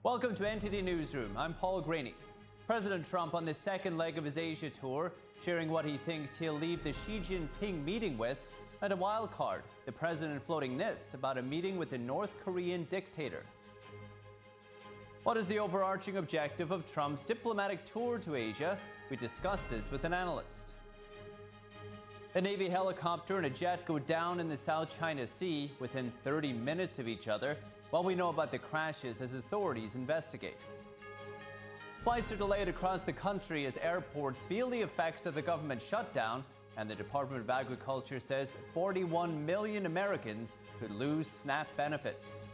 Welcome to NTD Newsroom. I'm Paul Graney. President Trump on the second leg of his Asia tour, sharing what he thinks he'll leave the Xi Jinping meeting with, and a wild card, the president floating this about a meeting with the North Korean dictator. What is the overarching objective of Trump's diplomatic tour to Asia? We discuss this with an analyst. A Navy helicopter and a jet go down in the South China Sea within 30 minutes of each other, while we know about the crashes as authorities investigate. Flights are delayed across the country as airports feel the effects of the government shutdown, and the Department of Agriculture says 41 million Americans could lose SNAP benefits.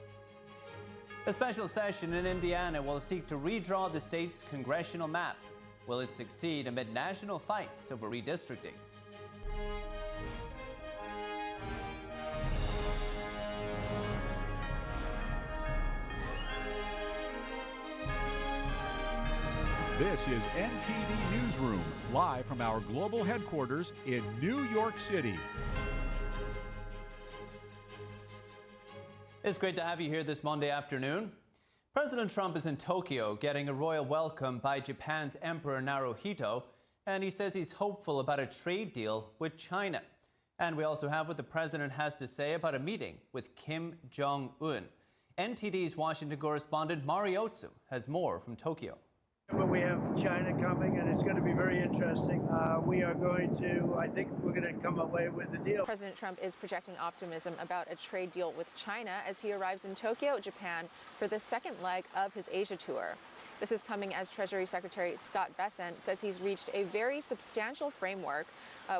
A special session in Indiana will seek to redraw the state's congressional map. Will it succeed amid national fights over redistricting? This is NTD Newsroom, live from our global headquarters in New York City. It's great to have you here this Monday afternoon. President Trump is in Tokyo getting a royal welcome by Japan's Emperor Naruhito, and he says he's hopeful about a trade deal with China. And we also have what the president has to say about a meeting with Kim Jong-un. NTD's Washington correspondent Mariotsu has more from Tokyo. But we have China coming, and it's going to be very interesting. I think we're going to come away with a deal. President Trump is projecting optimism about a trade deal with China as he arrives in Tokyo, Japan, for the second leg of his Asia tour. This is coming as Treasury Secretary Scott Bessent says he's reached a very substantial framework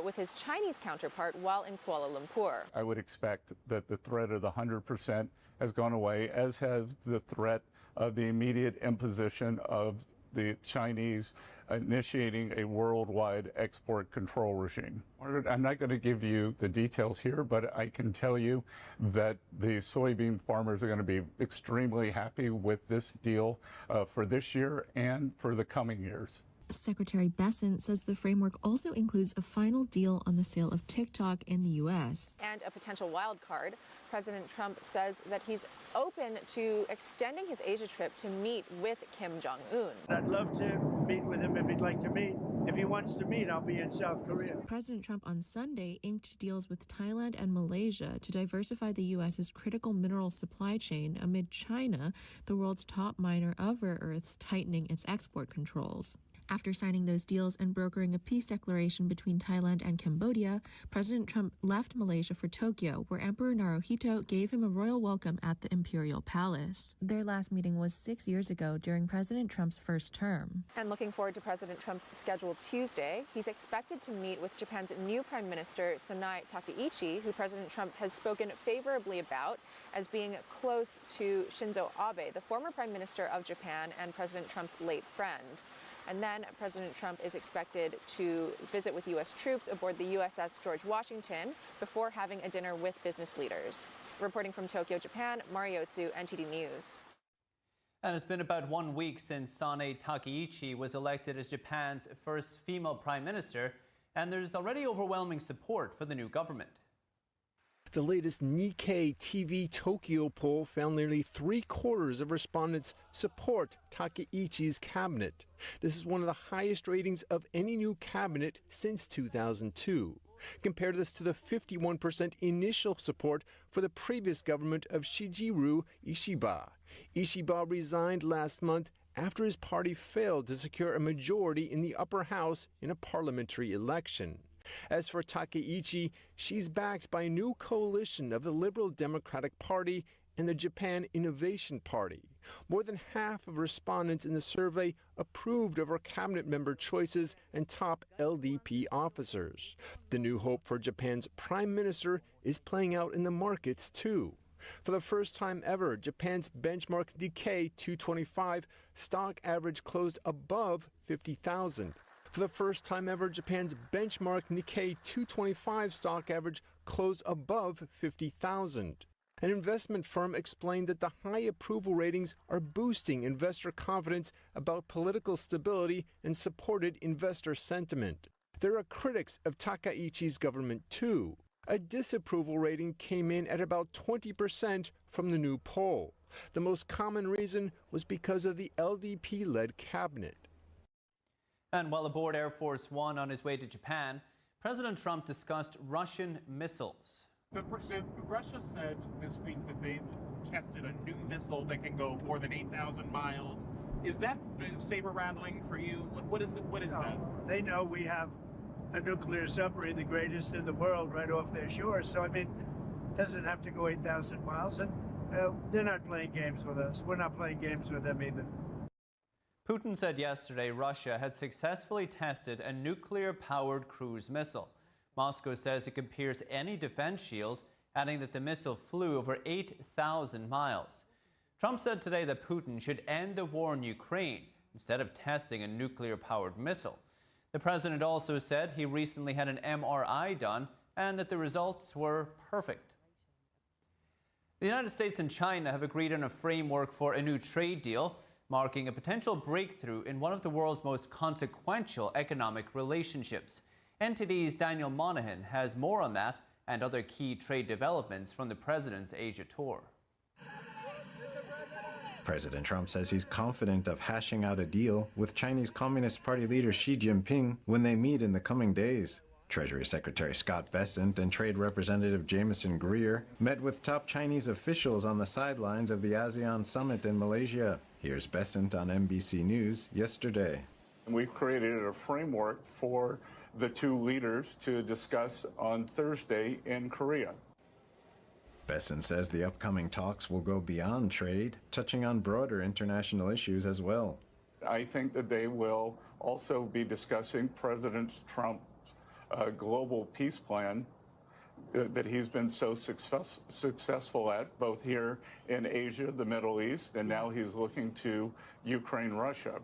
with his Chinese counterpart while in Kuala Lumpur. I would expect that the threat of the 100% has gone away, as has the threat of the immediate imposition of the Chinese initiating a worldwide export control regime. I'm not going to give you the details here, but I can tell you that the soybean farmers are going to be extremely happy with this deal for this year and for the coming years. Secretary Bessent says the framework also includes a final deal on the sale of TikTok in the U.S. And a potential wild card. President Trump says that he's open to extending his Asia trip to meet with Kim Jong-un. I'd love to meet with him if he'd like to meet. If he wants to meet, I'll be in South Korea. President Trump on Sunday inked deals with Thailand and Malaysia to diversify the U.S.'s critical mineral supply chain amid China, the world's top miner of rare earths, tightening its export controls. After signing those deals and brokering a peace declaration between Thailand and Cambodia, President Trump left Malaysia for Tokyo, where Emperor Naruhito gave him a royal welcome at the Imperial Palace. Their last meeting was 6 years ago during President Trump's first term. And looking forward to President Trump's schedule Tuesday, he's expected to meet with Japan's new Prime Minister, Sanae Takaichi, who President Trump has spoken favorably about as being close to Shinzo Abe, the former Prime Minister of Japan and President Trump's late friend. And then President Trump is expected to visit with U.S. troops aboard the USS George Washington before having a dinner with business leaders. Reporting from Tokyo, Japan, Mariotsu, NTD News. And it's been about 1 week since Sanae Takaichi was elected as Japan's first female prime minister, and there's already overwhelming support for the new government. The latest Nikkei TV Tokyo poll found nearly 3/4 of respondents support Takaichi's cabinet. This is one of the highest ratings of any new cabinet since 2002. Compare this to the 51% initial support for the previous government of Shigeru Ishiba. Ishiba resigned last month after his party failed to secure a majority in the upper house in a parliamentary election. As for Takaichi, she's backed by a new coalition of the Liberal Democratic Party and the Japan Innovation Party. More than half of respondents in the survey approved of her cabinet member choices and top LDP officers. The new hope for Japan's prime minister is playing out in the markets, too. For the first time ever, Japan's benchmark Nikkei 225 stock average closed above 50,000. For the first time ever, Japan's benchmark Nikkei 225 stock average closed above 50,000. An investment firm explained that the high approval ratings are boosting investor confidence about political stability and supported investor sentiment. There are critics of Takaichi's government, too. A disapproval rating came in at about 20% from the new poll. The most common reason was because of the LDP-led cabinet. And while aboard Air Force One on his way to Japan, President Trump discussed Russian missiles. Russia said this week that they've tested a new missile that can go more than 8,000 miles. Is that saber rattling for you? What is that? They know we have a nuclear submarine, the greatest in the world, right off their shore. So, I mean, it doesn't have to go 8,000 miles. And they're not playing games with us. We're not playing games with them either. Putin said yesterday Russia had successfully tested a nuclear-powered cruise missile. Moscow says it can pierce any defense shield, adding that the missile flew over 8,000 miles. Trump said today that Putin should end the war in Ukraine instead of testing a nuclear-powered missile. The president also said he recently had an MRI done and that the results were perfect. The United States and China have agreed on a framework for a new trade deal, marking a potential breakthrough in one of the world's most consequential economic relationships. NTD's Daniel Monahan has more on that and other key trade developments from the president's Asia tour. President Trump says he's confident of hashing out a deal with Chinese Communist Party leader Xi Jinping when they meet in the coming days. Treasury Secretary Scott Bessent and Trade Representative Jameson Greer met with top Chinese officials on the sidelines of the ASEAN summit in Malaysia. Here's Bessent on NBC News yesterday. We've created a framework for the two leaders to discuss on Thursday in Korea. Bessent says the upcoming talks will go beyond trade, touching on broader international issues as well. I think that they will also be discussing President Trump's global peace plan that he's been so successful at, both here in Asia, the Middle East, and now he's looking to Ukraine, Russia.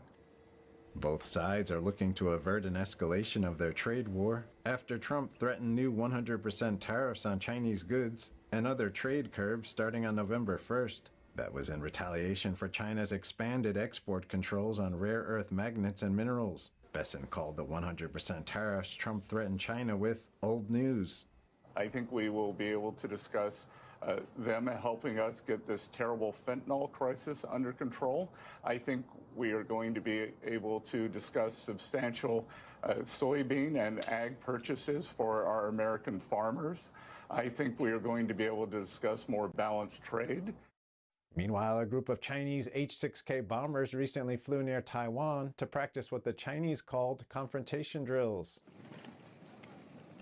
Both sides are looking to avert an escalation of their trade war after Trump threatened new 100% tariffs on Chinese goods and other trade curbs starting on November 1st. That was in retaliation for China's expanded export controls on rare earth magnets and minerals. Bessent called the 100% tariffs Trump threatened China with old news. I think we will be able to discuss them helping us get this terrible fentanyl crisis under control. I think we are going to be able to discuss substantial soybean and ag purchases for our American farmers. I think we are going to be able to discuss more balanced trade. Meanwhile, a group of Chinese H-6K bombers recently flew near Taiwan to practice what the Chinese called confrontation drills.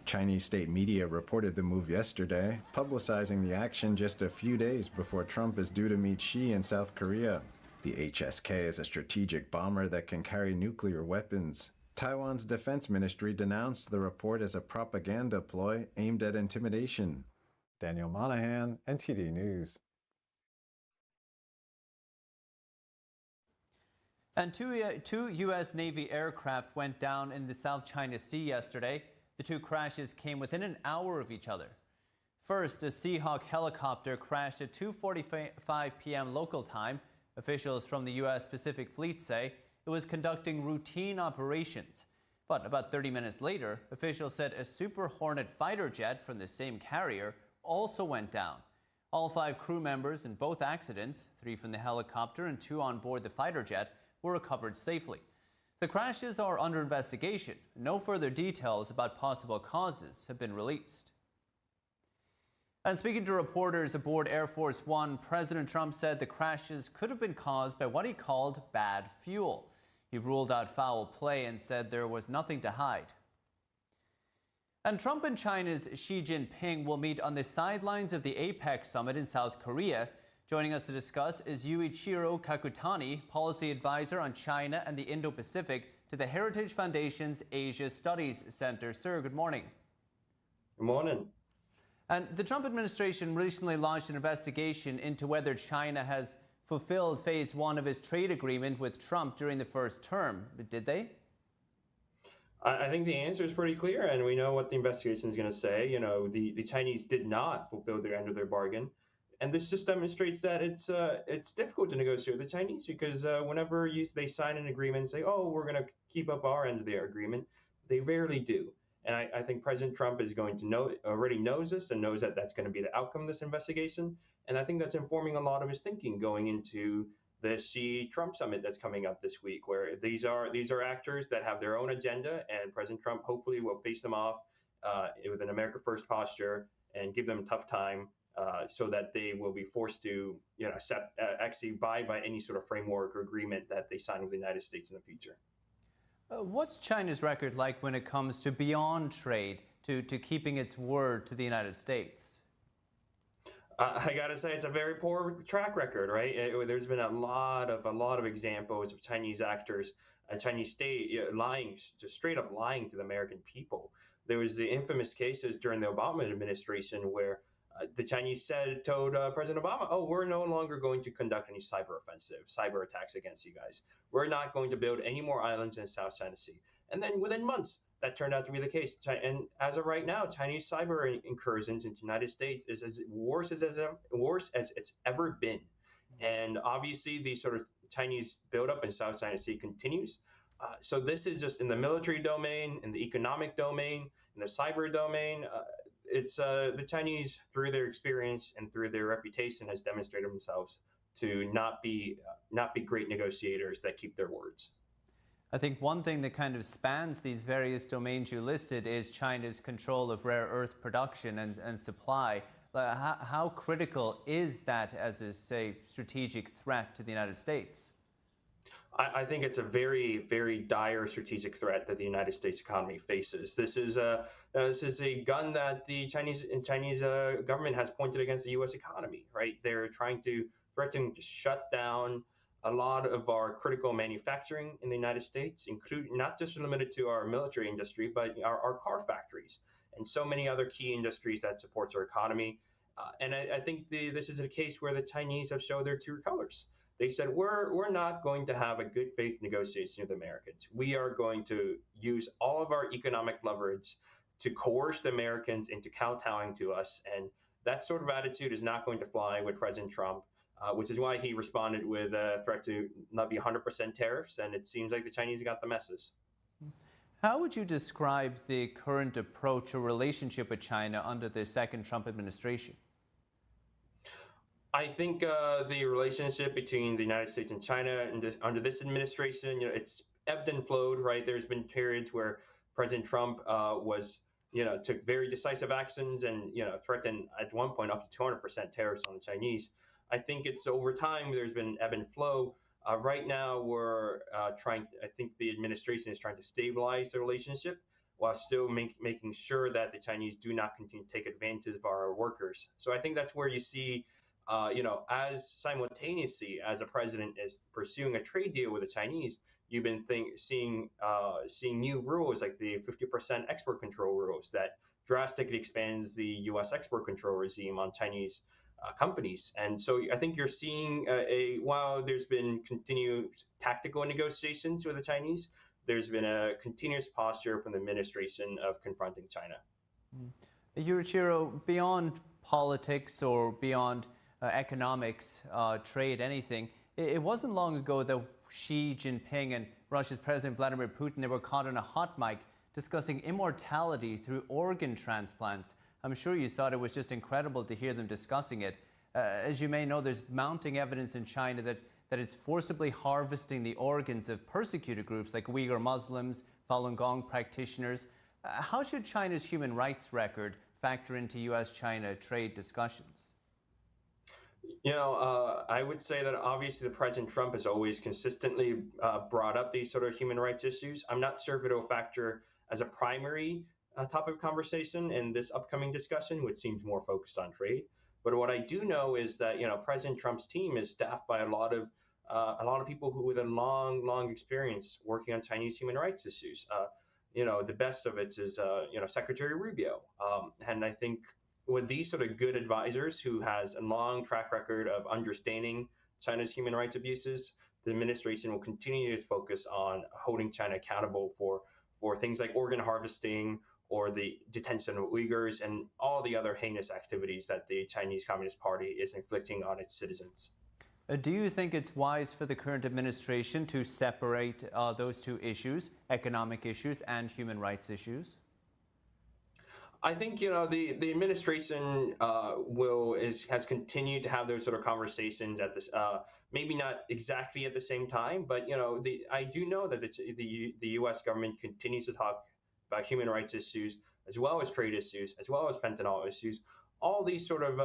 Chinese state media reported the move yesterday, publicizing the action just a few days before Trump is due to meet Xi in South Korea. The HSK is a strategic bomber that can carry nuclear weapons. Taiwan's defense ministry denounced the report as a propaganda ploy aimed at intimidation. Daniel Monahan, NTD News. And two U.S. Navy aircraft went down in the South China Sea yesterday. The two crashes came within an hour of each other. First, a Seahawk helicopter crashed at 2:45 p.m. local time. Officials from the U.S. Pacific Fleet say it was conducting routine operations. But about 30 minutes later, officials said a Super Hornet fighter jet from the same carrier also went down. All 5 crew members in both accidents, 3 from the helicopter and 2 on board the fighter jet, were recovered safely. The crashes are under investigation. No further details about possible causes have been released. And speaking to reporters aboard Air Force One, President Trump said the crashes could have been caused by what he called bad fuel. He ruled out foul play and said there was nothing to hide. And Trump and China's Xi Jinping will meet on the sidelines of the APEC summit in South Korea. Joining us to discuss is Yuichiro Kakutani, policy advisor on China and the Indo-Pacific to the Heritage Foundation's Asia Studies Center. Sir, good morning. Good morning. And the Trump administration recently launched an investigation into whether China has fulfilled phase 1 of its trade agreement with Trump during the first term. But did they? I think the answer is pretty clear, and we know what the investigation is going to say. You know, the Chinese did not fulfill their end of their bargain. And this just demonstrates that it's difficult to negotiate with the Chinese because whenever they sign an agreement and say, oh, we're going to keep up our end of their agreement, they rarely do. And I think President Trump is going to already knows this and knows that that's going to be the outcome of this investigation. And I think that's informing a lot of his thinking going into the Xi-Trump summit that's coming up this week, where these are actors that have their own agenda, and President Trump hopefully will face them off with an America First posture and give them a tough time so that they will be forced to actually abide by any sort of framework or agreement that they sign with the United States in the future. What's China's record like when it comes to beyond trade, to keeping its word to the United States? I gotta say, it's a very poor track record, right? There's been a lot of examples of Chinese actors, a Chinese state lying, just straight up lying to the American people. There was the infamous cases during the Obama administration where the Chinese told President Obama, "Oh, we're no longer going to conduct any cyber attacks against you guys. We're not going to build any more islands in the South China Sea." And then within months, that turned out to be the case. And as of right now, Chinese cyber incursions into the United States is as worse as it's ever been. And obviously, the sort of Chinese buildup in South China Sea continues. So this is just in the military domain, in the economic domain, in the cyber domain. It's the Chinese, through their experience and through their reputation, has demonstrated themselves to not be great negotiators that keep their words. I think one thing that kind of spans these various domains you listed is China's control of rare earth production and supply. How critical is that as a, say, strategic threat to the United States? I think it's a very, very dire strategic threat that the United States economy faces. This is a gun that the Chinese government has pointed against the U.S. economy. Right? They're threatening to shut down a lot of our critical manufacturing in the United States, including not just limited to our military industry, but our car factories and so many other key industries that supports our economy. And I think this is a case where the Chinese have showed their true colors. They said, we're not going to have a good faith negotiation with Americans. We are going to use all of our economic leverage to coerce the Americans into kowtowing to us. And that sort of attitude is not going to fly with President Trump, which is why he responded with a threat to not be 100% tariffs. And it seems like the Chinese got the message. How would you describe the current approach or relationship with China under the second Trump administration? I think the relationship between the United States and China under this administration, it's ebbed and flowed, right? There's been periods where President Trump took very decisive actions and, threatened at one point up to 200% tariffs on the Chinese. I think it's over time, there's been ebb and flow. Right now, we're I think the administration is trying to stabilize the relationship while still making sure that the Chinese do not continue to take advantage of our workers. So I think that's where you see as simultaneously as a president is pursuing a trade deal with the Chinese, you've been seeing new rules like the 50% export control rules that drastically expands the U.S. export control regime on Chinese companies. And so I think you're seeing while there's been continued tactical negotiations with the Chinese, there's been a continuous posture from the administration of confronting China. Yurichiro, beyond politics or beyond economics, trade, anything, it wasn't long ago that Xi Jinping and Russia's President Vladimir Putin, they were caught on a hot mic discussing immortality through organ transplants. I'm sure you thought it was just incredible to hear them discussing it. As you may know, there's mounting evidence in China that it's forcibly harvesting the organs of persecuted groups like Uyghur Muslims, Falun Gong practitioners. How should China's human rights record factor into U.S.-China trade discussions? I would say that obviously the President Trump has always consistently brought up these sort of human rights issues. I'm not sure if it will factor as a primary topic of conversation in this upcoming discussion, which seems more focused on trade. But what I do know is that President Trump's team is staffed by a lot of people who with a long experience working on Chinese human rights issues. The best of it is Secretary Rubio, and I think with these sort of good advisors who has a long track record of understanding China's human rights abuses, the administration will continue to focus on holding China accountable for things like organ harvesting or the detention of Uyghurs and all the other heinous activities that the Chinese Communist Party is inflicting on its citizens. Do you think it's wise for the current administration to separate those two issues, economic issues and human rights issues? I think the administration has continued to have those sort of conversations at this maybe not exactly at the same time, but I do know that the U.S. government continues to talk about human rights issues as well as trade issues as well as fentanyl issues. All these sort of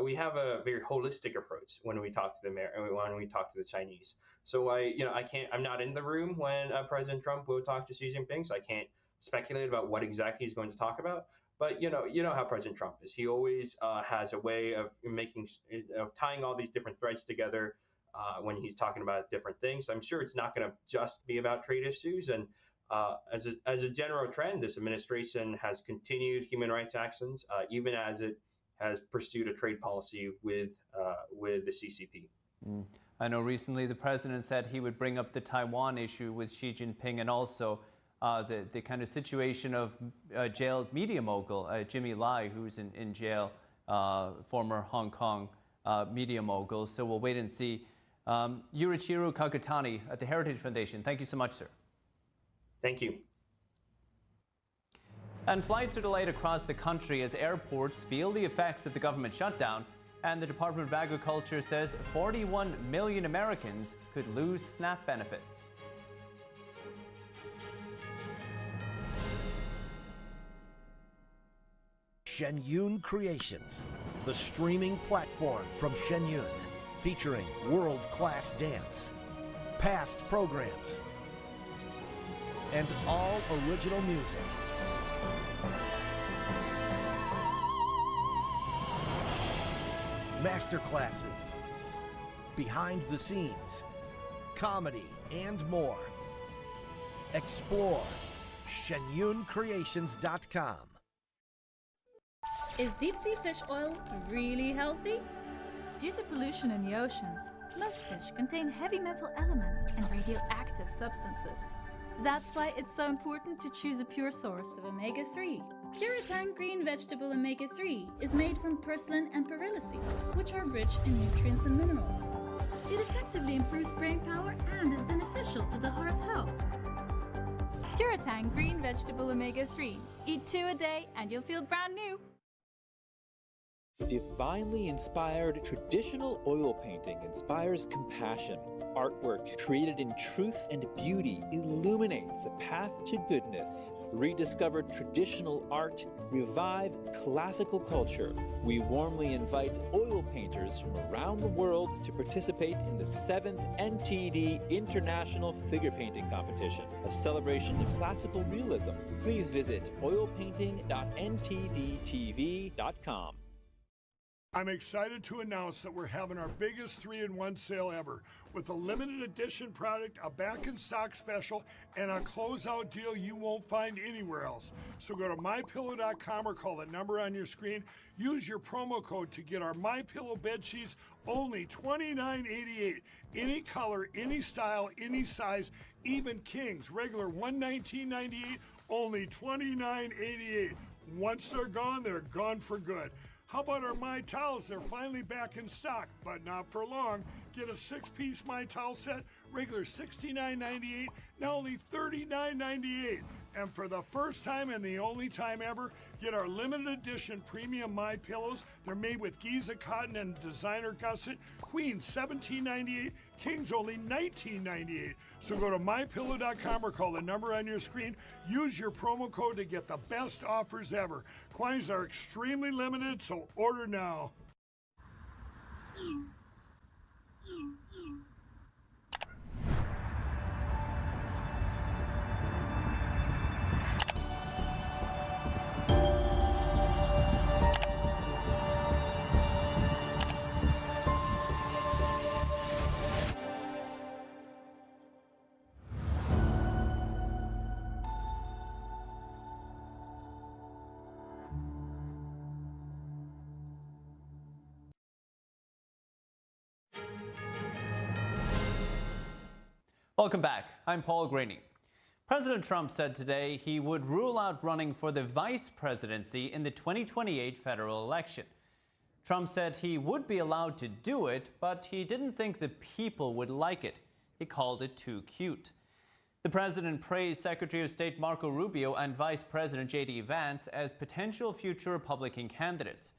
we have a very holistic approach when we talk to the Chinese. So I'm not in the room when President Trump will talk to Xi Jinping, so I can't speculate about what exactly he's going to talk about. But you know how President Trump is. He always has a way of tying all these different threads together when he's talking about different things. I'm sure it's not going to just be about trade issues. And as a general trend, this administration has continued human rights actions, even as it has pursued a trade policy with the CCP. I know recently the president said he would bring up the Taiwan issue with Xi Jinping, and also the kind of situation of jailed media mogul Jimmy Lai, who's in jail, former Hong Kong media mogul. So we'll wait and see. Yurichiro Kakutani at the Heritage Foundation, thank you so much, sir. Thank you. And flights are delayed across the country as airports feel the effects of the government shutdown. And the Department of Agriculture says 41 million Americans could lose SNAP benefits. Shenyun Creations, the streaming platform from Shenyun, featuring world-class dance, past programs, and all original music. Masterclasses, behind the scenes, comedy, and more. Explore shenyuncreations.com. Is deep-sea fish oil really healthy? Due to pollution in the oceans, most fish contain heavy metal elements and radioactive substances. That's why it's so important to choose a pure source of omega-3. Puritang green vegetable omega-3 is made from purslane and perilla seeds, which are rich in nutrients and minerals. It effectively improves brain power and is beneficial to the heart's health. Puritang green vegetable omega-3. Eat 2 a day and you'll feel brand new. Divinely inspired traditional oil painting inspires compassion. Artwork created in truth and beauty illuminates a path to goodness. Rediscover traditional art, revive classical culture. We warmly invite oil painters from around the world to participate in the 7th NTD International Figure Painting Competition, a celebration of classical realism. Please visit oilpainting.ntdtv.com. I'm excited to announce that we're having our biggest 3-in-1 sale ever with a limited edition product, a back in stock special, and a closeout deal you won't find anywhere else. So go to mypillow.com or call the number on your screen. Use your promo code to get our MyPillow bed sheets only $29.88. Any color, any style, any size, even kings, regular $119.98, only $29.88. Once they're gone for good. How about our My Towels? They're finally back in stock, but not for long. Get a 6-piece My Towel set, regular $69.98, now only $39.98. And for the first time and the only time ever, get our limited edition premium My Pillows. They're made with Giza cotton and designer gusset. Queens $17.98, Kings only $19.98. So go to mypillow.com or call the number on your screen. Use your promo code to get the best offers ever. Quantities are extremely limited, so order now. Welcome back. I'm Paul Graney. President Trump said today he would rule out running for the vice presidency in the 2028 federal election. Trump said he would be allowed to do it, but he didn't think the people would like it. He called it too cute. The president praised Secretary of State Marco Rubio and Vice President J.D. Vance as potential future Republican candidates.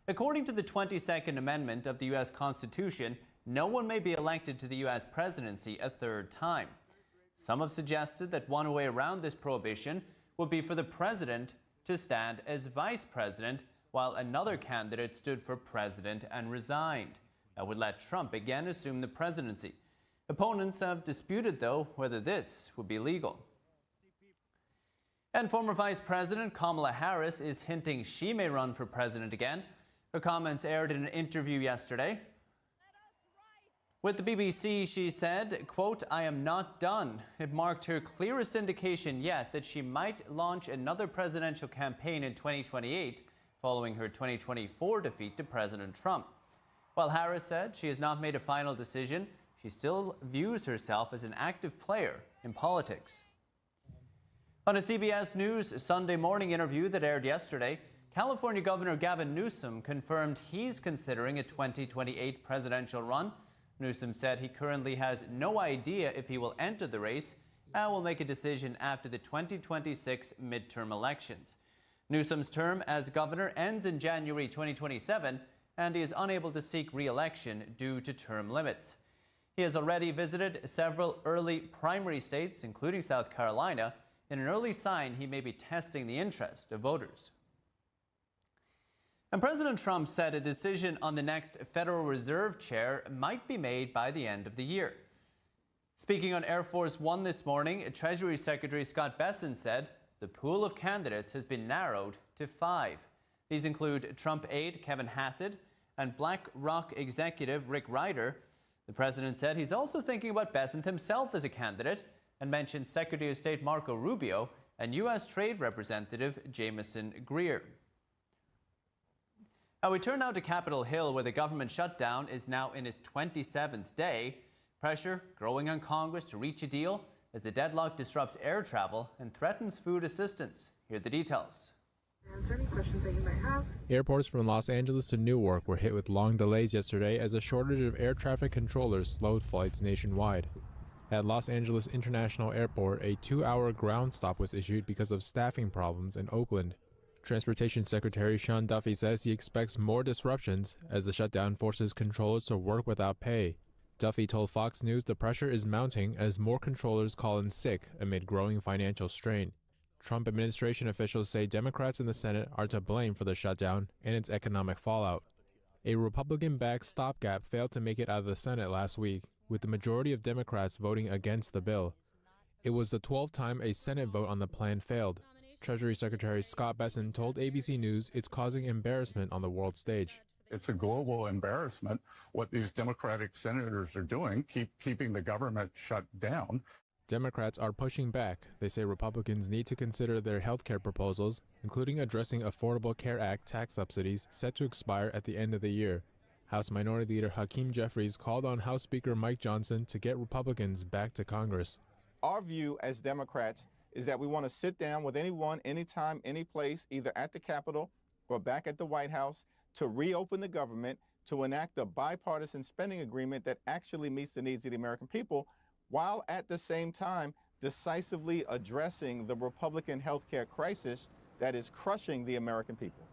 According to the 22nd Amendment of the U.S. Constitution, no one may be elected to the U.S. presidency a third time. Some have suggested that one way around this prohibition would be for the president to stand as vice president while another candidate stood for president and resigned. That would let Trump again assume the presidency. Opponents have disputed, though, whether this would be legal. And former Vice President Kamala Harris is hinting she may run for president again. Her comments aired in an interview yesterday. With the BBC, she said, quote, "I am not done." It marked her clearest indication yet that she might launch another presidential campaign in 2028, following her 2024 defeat to President Trump. While Harris said she has not made a final decision, she still views herself as an active player in politics. On a CBS News Sunday morning interview that aired yesterday, California Governor Gavin Newsom confirmed he's considering a 2028 presidential run. Newsom said he currently has no idea if he will enter the race and will make a decision after the 2026 midterm elections. Newsom's term as governor ends in January 2027, and he is unable to seek re-election due to term limits. He has already visited several early primary states, including South Carolina, in an early sign he may be testing the interest of voters. And President Trump said a decision on the next Federal Reserve chair might be made by the end of the year. Speaking on Air Force One this morning, Treasury Secretary Scott Bessent said the pool of candidates has been narrowed to 5. These include Trump aide Kevin Hassett and BlackRock executive Rick Ryder. The president said he's also thinking about Bessent himself as a candidate and mentioned Secretary of State Marco Rubio and U.S. Trade Representative Jamieson Greer. Now we turn now to Capitol Hill, where the government shutdown is now in its 27th day. Pressure growing on Congress to reach a deal as the deadlock disrupts air travel and threatens food assistance. Here are the details. Answer any questions that you might have. Airports from Los Angeles to Newark were hit with long delays yesterday as a shortage of air traffic controllers slowed flights nationwide. At Los Angeles International Airport, a 2-hour ground stop was issued because of staffing problems in Oakland. Transportation Secretary Sean Duffy says he expects more disruptions as the shutdown forces controllers to work without pay. Duffy told Fox News the pressure is mounting as more controllers call in sick amid growing financial strain. Trump administration officials say Democrats in the Senate are to blame for the shutdown and its economic fallout. A Republican-backed stopgap failed to make it out of the Senate last week, with the majority of Democrats voting against the bill. It was the 12th time a Senate vote on the plan failed. Treasury Secretary Scott Bessent told ABC News it's causing embarrassment on the world stage. It's a global embarrassment what these Democratic senators are doing, keeping the government shut down. Democrats are pushing back. They say Republicans need to consider their health care proposals, including addressing Affordable Care Act tax subsidies set to expire at the end of the year. House Minority Leader Hakeem Jeffries called on House Speaker Mike Johnson to get Republicans back to Congress. Our view as Democrats is that we want to sit down with anyone, anytime, any place, either at the Capitol or back at the White House, to reopen the government, to enact a bipartisan spending agreement that actually meets the needs of the American people, while at the same time decisively addressing the Republican health care crisis that is crushing the American people.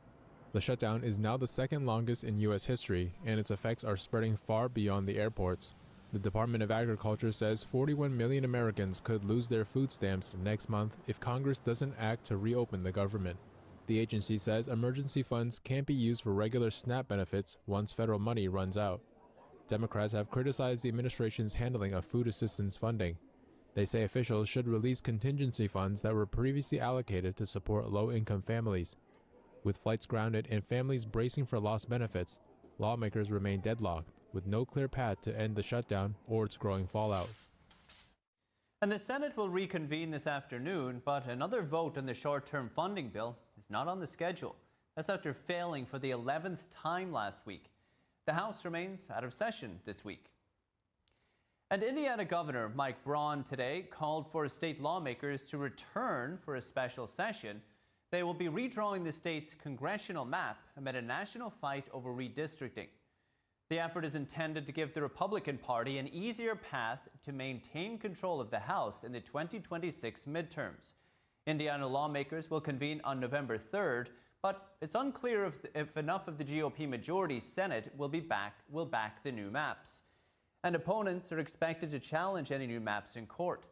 The shutdown is now the second longest in U.S. history, and its effects are spreading far beyond the airports. The Department of Agriculture says 41 million Americans could lose their food stamps next month if Congress doesn't act to reopen the government. The agency says emergency funds can't be used for regular SNAP benefits once federal money runs out. Democrats have criticized the administration's handling of food assistance funding. They say officials should release contingency funds that were previously allocated to support low-income families. With flights grounded and families bracing for lost benefits, lawmakers remain deadlocked, with no clear path to end the shutdown or its growing fallout. And the Senate will reconvene this afternoon, but another vote on the short-term funding bill is not on the schedule. That's after failing for the 11th time last week. The House remains out of session this week. And Indiana Governor Mike Braun today called for state lawmakers to return for a special session. They will be redrawing the state's congressional map amid a national fight over redistricting. The effort is intended to give the Republican Party an easier path to maintain control of the House in the 2026 midterms. Indiana lawmakers will convene on November 3rd, but it's unclear if enough of the GOP majority Senate will back the new maps. And opponents are expected to challenge any new maps in court.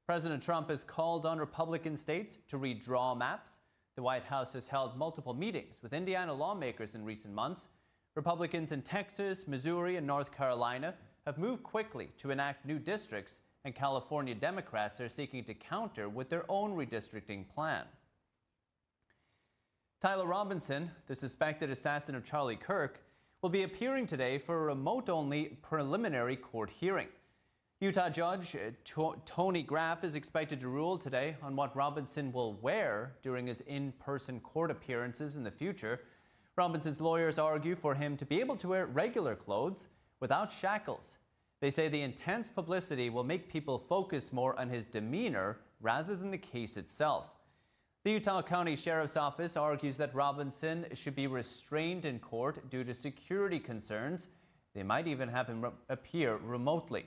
President Trump has called on Republican states to redraw maps. The White House has held multiple meetings with Indiana lawmakers in recent months. Republicans in Texas, Missouri, and North Carolina have moved quickly to enact new districts, and California Democrats are seeking to counter with their own redistricting plan. Tyler Robinson, the suspected assassin of Charlie Kirk, will be appearing today for a remote-only preliminary court hearing. Utah Judge Tony Graff is expected to rule today on what Robinson will wear during his in-person court appearances in the future. Robinson's lawyers argue for him to be able to wear regular clothes without shackles. They say the intense publicity will make people focus more on his demeanor rather than the case itself. The Utah County Sheriff's Office argues that Robinson should be restrained in court due to security concerns. They might even have him appear remotely.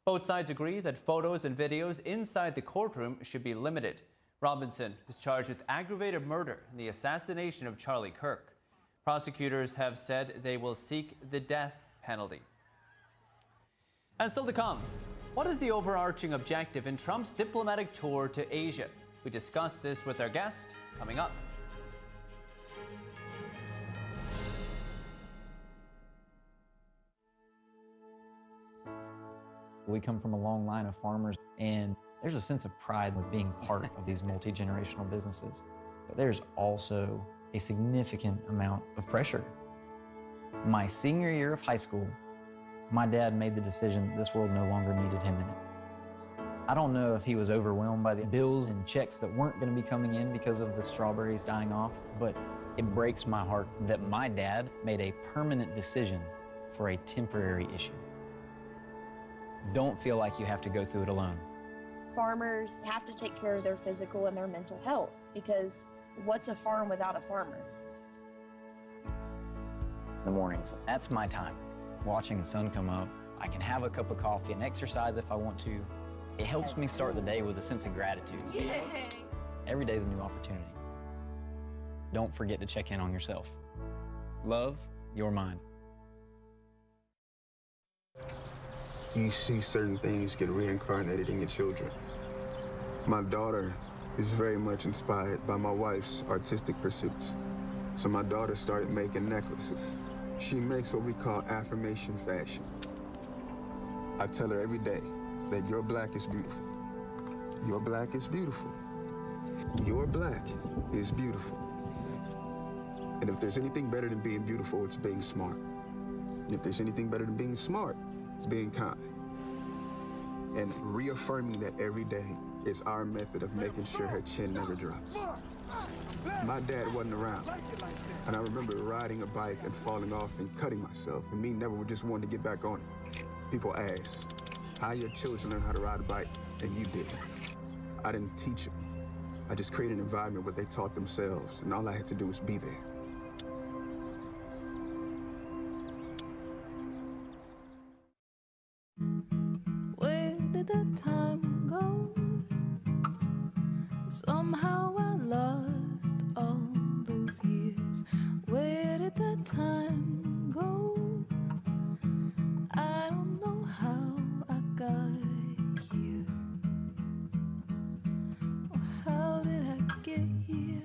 Both sides agree that photos and videos inside the courtroom should be limited. Robinson is charged with aggravated murder in the assassination of Charlie Kirk. Prosecutors have said they will seek the death penalty. And still to come, what is the overarching objective in Trump's diplomatic tour to Asia? We discuss this with our guest coming up. We come from a long line of farmers, and there's a sense of pride with being part of these multi-generational businesses. But there's also a significant amount of pressure. My senior year of high school, my dad made the decision that this world no longer needed him in it. I don't know if he was overwhelmed by the bills and checks that weren't going to be coming in because of the strawberries dying off, but it breaks my heart that my dad made a permanent decision for a temporary issue. Don't feel like you have to go through it alone. Farmers have to take care of their physical and their mental health, because what's a farm without a farmer? In the mornings, that's my time. Watching the sun come up, I can have a cup of coffee and exercise if I want to. It helps me start the day with a sense of gratitude. Yay! Every day is a new opportunity. Don't forget to check in on yourself. Love, your mind. You see certain things get reincarnated in your children. My daughter is very much inspired by my wife's artistic pursuits. So my daughter started making necklaces. She makes what we call affirmation fashion. I tell her every day that your black is beautiful. Your black is beautiful. Your black is beautiful. And if there's anything better than being beautiful, it's being smart. And if there's anything better than being smart, it's being kind. And reaffirming that every day is our method of making sure her chin never drops. My dad wasn't around, and I remember riding a bike and falling off and cutting myself, and me never just wanting to get back on it. People ask, how your children learn how to ride a bike, and you didn't. I didn't teach them. I just created an environment where they taught themselves, and all I had to do was be there. Where did the time go? Somehow I lost all those years. Where did the time go? I don't know how I got here. Or how did I get here?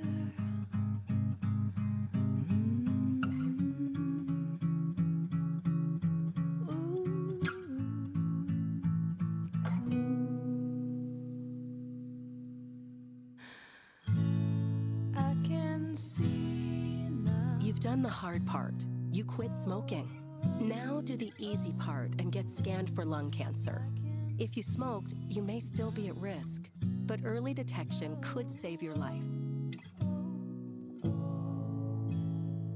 I can see now. You've done the hard part. You quit smoking. Now do the easy part and get scanned for lung cancer. If you smoked, you may still be at risk, but early detection could save your life.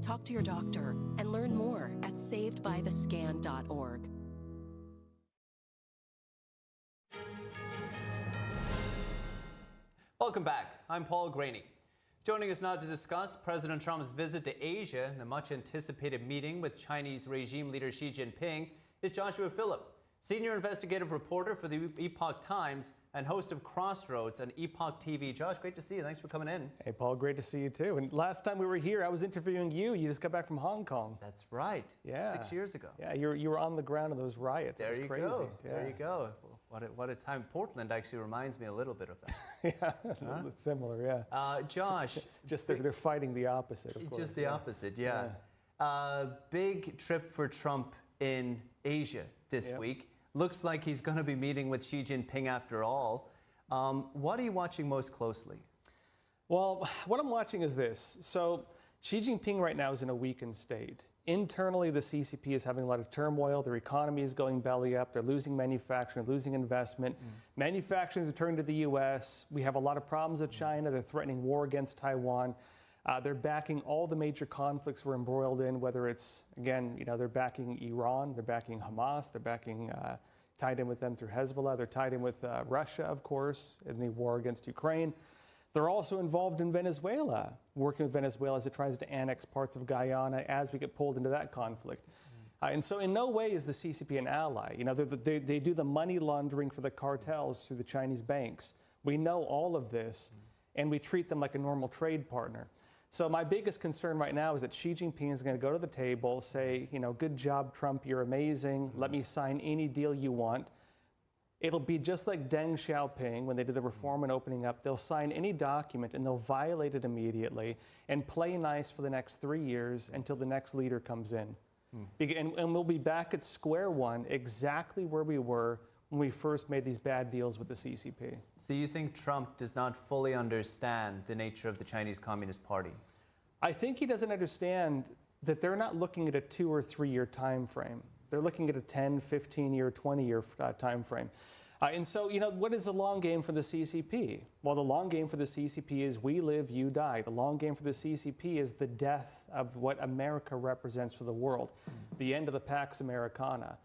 Talk to your doctor and learn more at savedbythescan.org. Welcome back. I'm Paul Graney. Joining us now to discuss President Trump's visit to Asia and the much-anticipated meeting with Chinese regime leader Xi Jinping is Joshua Phillip, senior investigative reporter for the Epoch Times and host of Crossroads on Epoch TV. Josh, great to see you. Thanks for coming in. Hey, Paul, great to see you too. And last time we were here, I was interviewing you. You just got back from Hong Kong. That's right. Yeah. 6 years ago. Yeah, you were on the ground of those riots. There That was you crazy. go. Yeah. There you go. What a time. Portland actually reminds me a little bit of that. Yeah, a little bit similar, yeah. Josh. Just they're fighting the opposite, of course. Just the opposite, yeah. Big trip for Trump in Asia this week. Looks like he's going to be meeting with Xi Jinping after all. What are you watching most closely? Well, what I'm watching is this. So Xi Jinping right now is in a weakened state. Internally, the CCP is having a lot of turmoil. Their economy is going belly up. They're losing manufacturing, losing investment. Manufacturing is returning to the U.S. We have a lot of problems with China. They're threatening war against Taiwan. They're backing all the major conflicts we're embroiled in, whether it's, again, they're backing Iran, they're backing Hamas, they're backing, tied in with them through Hezbollah, they're tied in with Russia, of course, in the war against Ukraine. They're also involved in Venezuela, working with Venezuela as it tries to annex parts of Guyana as we get pulled into that conflict. And so in no way is the CCP an ally. They do the money laundering for the cartels through the Chinese banks. We know all of this, and we treat them like a normal trade partner. So my biggest concern right now is that Xi Jinping is going to go to the table, say, good job, Trump, you're amazing. Let me sign any deal you want. It'll be just like Deng Xiaoping when they did the reform and opening up. They'll sign any document and they'll violate it immediately and play nice for the next 3 years until the next leader comes in. And we'll be back at square one, exactly where we were when we first made these bad deals with the CCP. So you think Trump does not fully understand the nature of the Chinese Communist Party? I think he doesn't understand that they're not looking at a 2 or 3 year time frame. They're looking at a 10, 15 year, 20 year time frame. And so, what is the long game for the CCP? Well, the long game for the CCP is we live, you die. The long game for the CCP is the death of what America represents for the world, the end of the Pax Americana.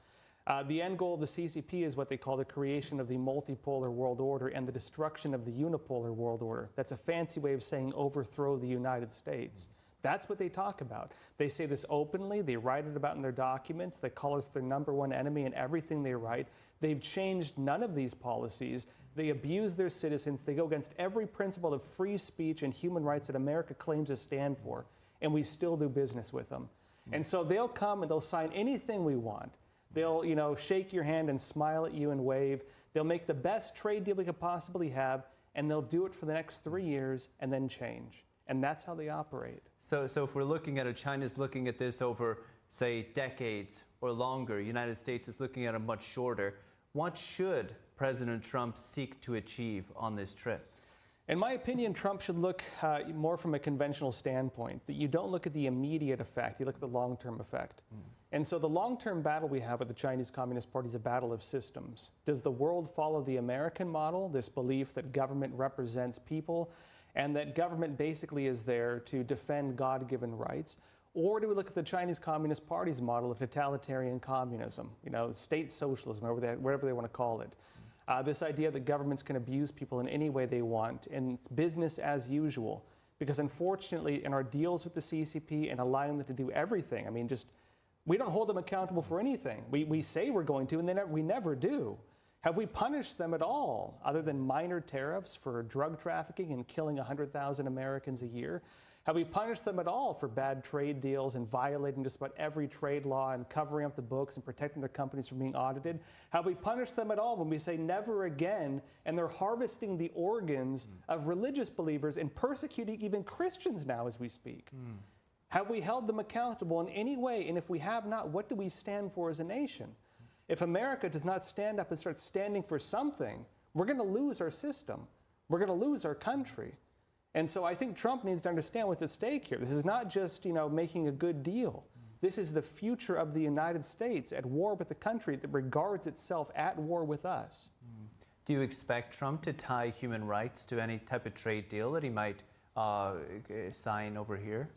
The end goal of the CCP is what they call the creation of the multipolar world order and the destruction of the unipolar world order. That's a fancy way of saying overthrow the United States. That's what they talk about. They say this openly. They write it about in their documents. They call us their #1 enemy in everything they write. They've changed none of these policies. They abuse their citizens. They go against every principle of free speech and human rights that America claims to stand for, and we still do business with them. And so they'll come and they'll sign anything we want. They'll, shake your hand and smile at you and wave. They'll make the best trade deal we could possibly have, and they'll do it for the next 3 years and then change. And that's how they operate. So if we're looking at it, China's looking at this over, say, decades or longer. United States is looking at it much shorter. What should President Trump seek to achieve on this trip? In my opinion, Trump should look more from a conventional standpoint, that you don't look at the immediate effect, you look at the long-term effect. And so the long-term battle we have with the Chinese Communist Party is a battle of systems. Does the world follow the American model, this belief that government represents people and that government basically is there to defend God-given rights? Or do we look at the Chinese Communist Party's model of totalitarian communism, state socialism, whatever they want to call it? This idea that governments can abuse people in any way they want, and it's business as usual. Because unfortunately, in our deals with the CCP and allowing them to do everything, we don't hold them accountable for anything. We say we're going to, and then we never do. Have we punished them at all, other than minor tariffs for drug trafficking and killing 100,000 Americans a year? Have we punished them at all for bad trade deals and violating just about every trade law and covering up the books and protecting their companies from being audited? Have we punished them at all when we say never again, and they're harvesting the organs of religious believers and persecuting even Christians now as we speak? Have we held them accountable in any way? And if we have not, what do we stand for as a nation? If America does not stand up and start standing for something, we're going to lose our system. We're going to lose our country. And so I think Trump needs to understand what's at stake here. This is not just, making a good deal. This is the future of the United States at war with the country that regards itself at war with us. Do you expect Trump to tie human rights to any type of trade deal that he might sign over here?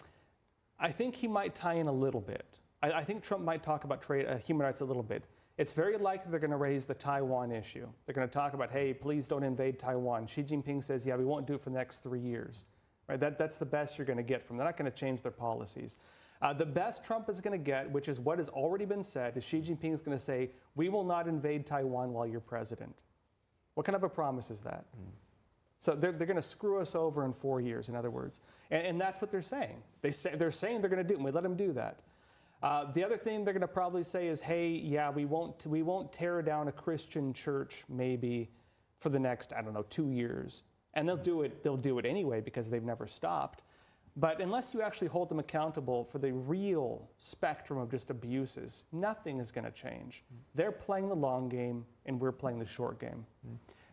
I think he might tie in a little bit. I think Trump might talk about human rights a little bit. It's very likely they're going to raise the Taiwan issue. They're going to talk about, hey, please don't invade Taiwan. Xi Jinping says, yeah, we won't do it for the next 3 years. right? That's the best you're going to get from them. They're not going to change their policies. The best Trump is going to get, which is what has already been said, is Xi Jinping is going to say, we will not invade Taiwan while you're president. What kind of a promise is that? So they're going to screw us over in 4 years, in other words. And that's what they're saying. They're saying they're going to do it, and we let them do that. The other thing they're going to probably say is, hey, yeah, we won't tear down a Christian church maybe for the next, 2 years. And they'll do it anyway because they've never stopped. But unless you actually hold them accountable for the real spectrum of just abuses, nothing is going to change. They're playing the long game, and we're playing the short game.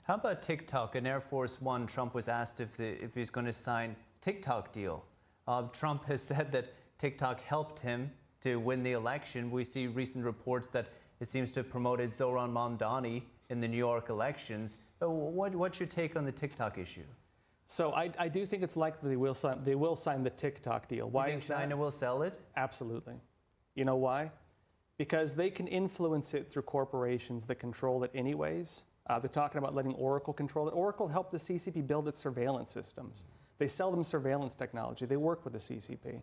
How about TikTok? In Air Force One, Trump was asked if he's going to sign TikTok deal. Trump has said that TikTok helped him to win the election. We see recent reports that it seems to have promoted Zohran Mamdani in the New York elections. What's your take on the TikTok issue? So I do think it's likely they will sign the TikTok deal. Why you think China will sell it? Absolutely. You know why? Because they can influence it through corporations that control it anyways. They're talking about letting Oracle control it. Oracle helped the CCP build its surveillance systems. They sell them surveillance technology. They work with the CCP.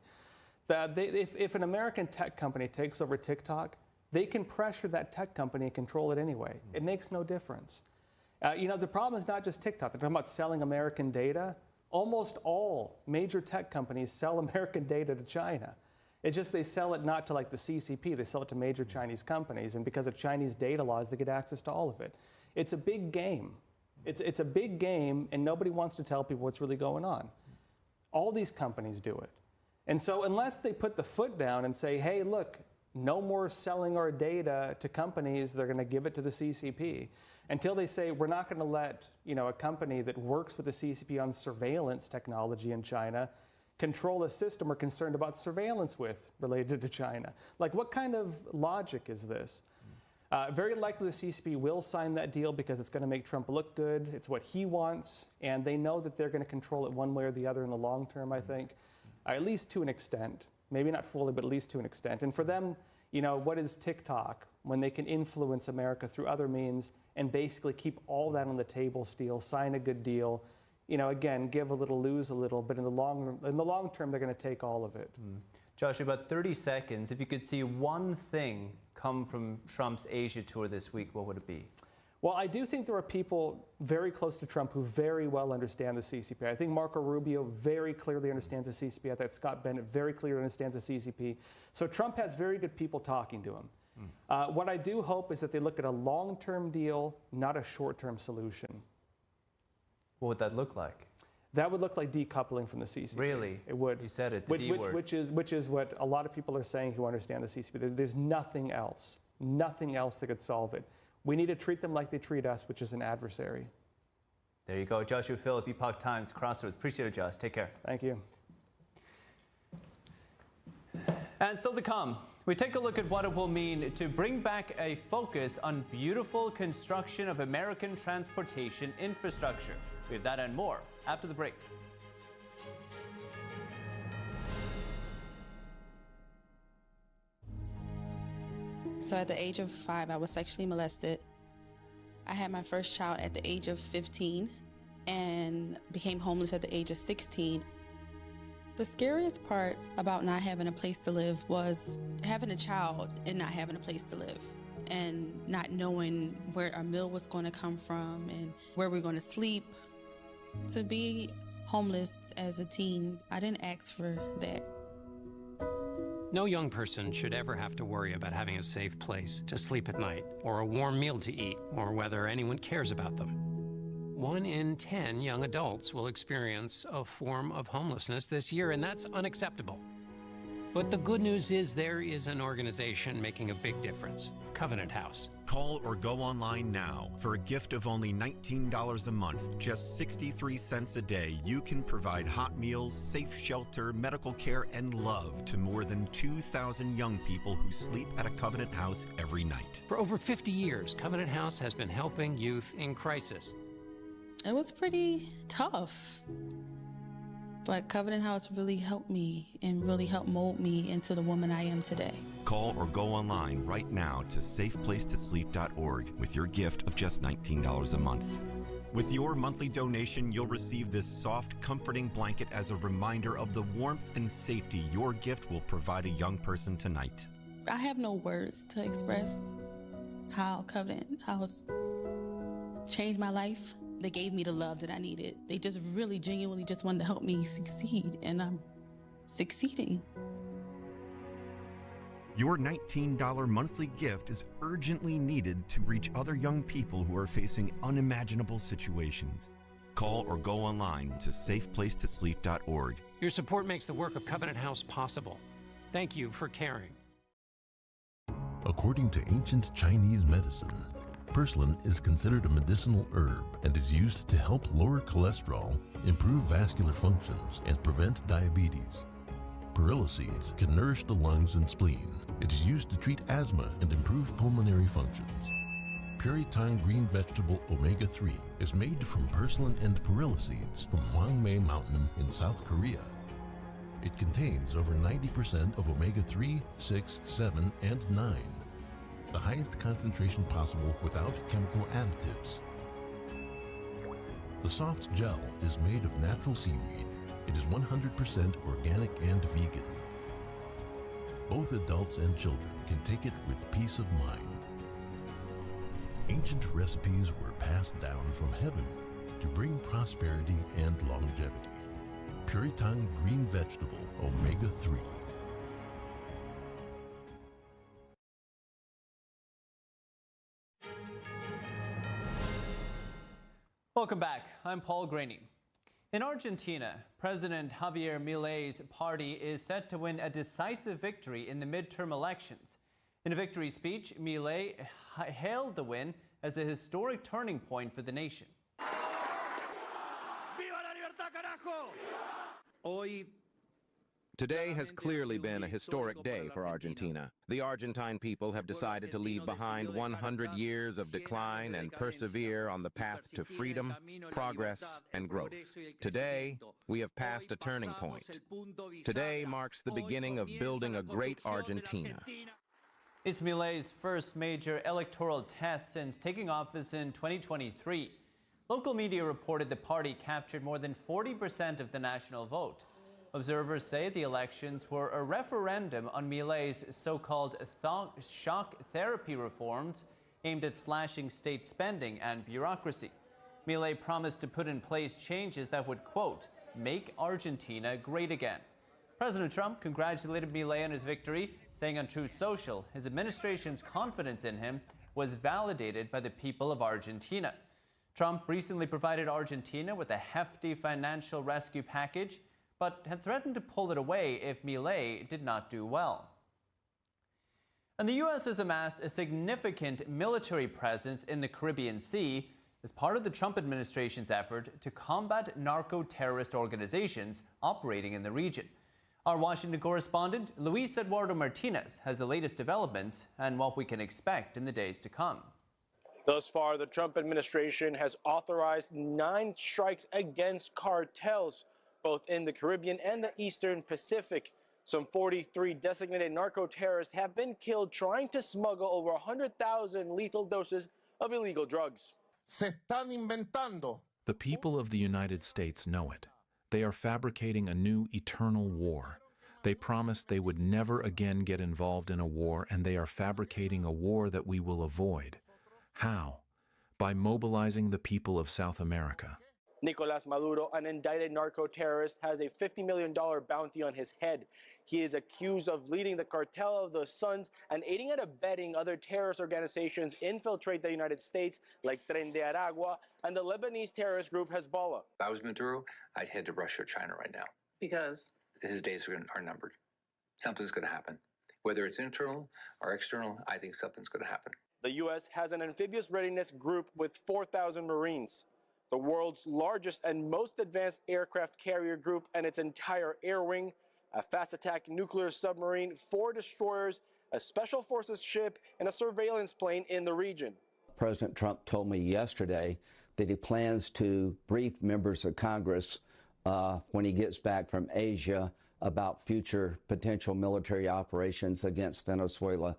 If an American tech company takes over TikTok, they can pressure that tech company and control it anyway. It makes no difference. The problem is not just TikTok. They're talking about selling American data. Almost all major tech companies sell American data to China. It's just they sell it not to like the CCP. They sell it to major Chinese companies. And because of Chinese data laws, they get access to all of it. It's a big game. It's a big game, and nobody wants to tell people what's really going on. All these companies do it. And so unless they put the foot down and say, hey, look, no more selling our data to companies, they're going to give it to the CCP. Until they say, we're not going to let a company that works with the CCP on surveillance technology in China control a system we're concerned about surveillance with related to China. Like, what kind of logic is this? Very likely the CCP will sign that deal because it's going to make Trump look good. It's what he wants, and they know that they're going to control it one way or the other in the long term, I think, at least to an extent. Maybe not fully, but at least to an extent. And for them, what is TikTok when they can influence America through other means and basically keep all that on the table, sign a good deal, again, give a little, lose a little, but in the long term, they're going to take all of it. Josh, about 30 seconds. If you could see one thing come from Trump's Asia tour this week, what would it be? Well, I do think there are people very close to Trump who very well understand the CCP. I think Marco Rubio very clearly understands the CCP. I think Scott Bennett very clearly understands the CCP. So Trump has very good people talking to him. What I do hope is that they look at a long-term deal, not a short-term solution. What would that look like? That would look like decoupling from the CCP. Really? It would. You said it, the D word. Which is what a lot of people are saying who understand the CCP. There's nothing else that could solve it. We need to treat them like they treat us, which is an adversary. There you go. Joshua Phillip, Epoch Times, Crossroads. Appreciate it, Josh. Take care. Thank you. And still to come, we take a look at what it will mean to bring back a focus on beautiful construction of American transportation infrastructure. We have that and more after the break. So at the age of 5, I was sexually molested. I had my first child at the age of 15 and became homeless at the age of 16. The scariest part about not having a place to live was having a child and not having a place to live and not knowing where our meal was going to come from and where we're going to sleep. To be homeless as a teen, I didn't ask for that. No young person should ever have to worry about having a safe place to sleep at night, or a warm meal to eat, or whether anyone cares about them. 1 in 10 young adults will experience a form of homelessness this year, and that's unacceptable. But the good news is there is an organization making a big difference, Covenant House. Call or go online now. For a gift of only $19 a month, just 63 cents a day, you can provide hot meals, safe shelter, medical care, and love to more than 2,000 young people who sleep at a Covenant House every night. For over 50 years, Covenant House has been helping youth in crisis. It was pretty tough. But Covenant House really helped me and really helped mold me into the woman I am today. Call or go online right now to safeplacetosleep.org with your gift of just $19 a month. With your monthly donation, you'll receive this soft, comforting blanket as a reminder of the warmth and safety your gift will provide a young person tonight. I have no words to express how Covenant House changed my life. They gave me the love that I needed. They just really genuinely just wanted to help me succeed, and I'm succeeding. Your $19 monthly gift is urgently needed to reach other young people who are facing unimaginable situations. Call or go online to safeplacetosleep.org. Your support makes the work of Covenant House possible. Thank you for caring. According to ancient Chinese medicine, purslane is considered a medicinal herb and is used to help lower cholesterol, improve vascular functions, and prevent diabetes. Perilla seeds can nourish the lungs and spleen. It is used to treat asthma and improve pulmonary functions. Puritang green vegetable omega-3 is made from purslane and perilla seeds from Hwangmae Mountain in South Korea. It contains over 90% of omega-3, 6, 7, and 9, the highest concentration possible without chemical additives. The soft gel is made of natural seaweed. It is 100% organic and vegan. Both adults and children can take it with peace of mind. Ancient recipes were passed down from heaven to bring prosperity and longevity. Puritang green vegetable omega-3. Welcome back. I'm Paul Graney. In Argentina, President Javier Milei's party is set to win a decisive victory in the midterm elections. In a victory speech, Milei hailed the win as a historic turning point for the nation. Today has clearly been a historic day for Argentina. The Argentine people have decided to leave behind 100 years of decline and persevere on the path to freedom, progress, and growth. Today, we have passed a turning point. Today marks the beginning of building a great Argentina. It's Milei's first major electoral test since taking office in 2023. Local media reported the party captured more than 40% of the national vote. Observers say the elections were a referendum on Milei's so-called shock therapy reforms aimed at slashing state spending and bureaucracy. Milei promised to put in place changes that would, quote, make Argentina great again. President Trump congratulated Milei on his victory, saying on Truth Social his administration's confidence in him was validated by the people of Argentina. Trump recently provided Argentina with a hefty financial rescue package, but had threatened to pull it away if Milei did not do well. And the U.S. has amassed a significant military presence in the Caribbean Sea as part of the Trump administration's effort to combat narco-terrorist organizations operating in the region. Our Washington correspondent, Luis Eduardo Martinez, has the latest developments and what we can expect in the days to come. Thus far, the Trump administration has authorized 9 strikes against cartels, both in the Caribbean and the Eastern Pacific. Some 43 designated narco-terrorists have been killed trying to smuggle over 100,000 lethal doses of illegal drugs. Se están inventando. The people of the United States know it. They are fabricating a new eternal war. They promised they would never again get involved in a war, and they are fabricating a war that we will avoid. How? By mobilizing the people of South America. Nicolas Maduro, an indicted narco-terrorist, has a $50 million bounty on his head. He is accused of leading the cartel of the Suns and aiding and abetting other terrorist organizations infiltrate the United States, like Tren de Aragua and the Lebanese terrorist group Hezbollah. If I was Maduro, I'd head to Russia or China right now. Because? His days are numbered. Something's going to happen. Whether it's internal or external, I think something's going to happen. The U.S. has an amphibious readiness group with 4,000 Marines. The world's largest and most advanced aircraft carrier group and its entire air wing, a fast attack nuclear submarine, 4 destroyers, a special forces ship, and a surveillance plane in the region. President Trump told me yesterday that he plans to brief members of Congress when he gets back from Asia about future potential military operations against Venezuela.